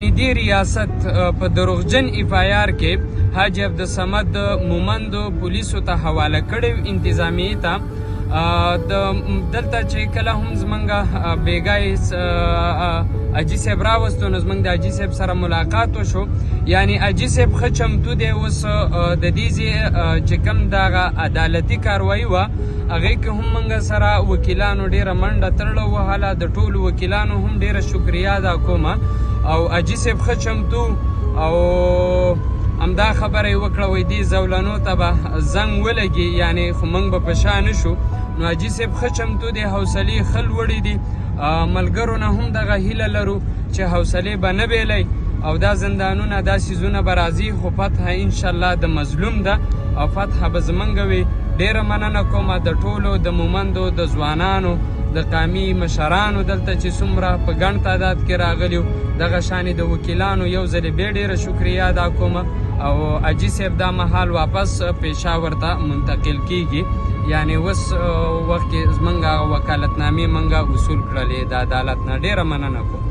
دې ریاست په دروغجن اف آی آر کې حاجی عبدالصمد مومند پولیسو ته حواله کړی انتظامیې ته دلته چې کله هم زمونږ بیګای حاجي صاحب راوستو نو زمونږ د حاجي صاحب سره ملاقات وشو. یعنی حاجي صاحب ښه چمتو دی اوس د دې چې کوم دغه عدالتي کاروایي وه هغې کې هم موږ سره وکیلانو ډېره منډه تړله وهله. د ټولو وکیلانو هم ډېره شکریه ادا کومه او حاجي صاحب ښه چمتو او همدا خبره یې وکړه وایي دې زولنو ته به زنګ ولګي یعنی خو موږ به په شا نه شو. نو حاجي صاحب ښه چمتو دی حوصلې ښه لوړې دي. ملګرو نه هم دغه هیله لرو چې حوصلې به نه بیلی او دا زندانونه دا سیزونه به راځي خو فتحه انشاءالله د مظلوم ده او فتحه به زمونږ وي. ډېره مننه کومه د ټولو د مومندو د ځوانانو د قامي مشرانو دلته چې څومره په ګڼ تعداد کې راغلیو دغه شانې د وکیلانو یو ځلې بیا ډېره شکریه ادا کومه او حاجي صاحب دا مهال واپس پېښور ته منتقل کیږي. یعنی اوس وخت کې زمونږ وکالتنامې موږ وصول کړلې د عدالت نه. ډېره مننه کوم.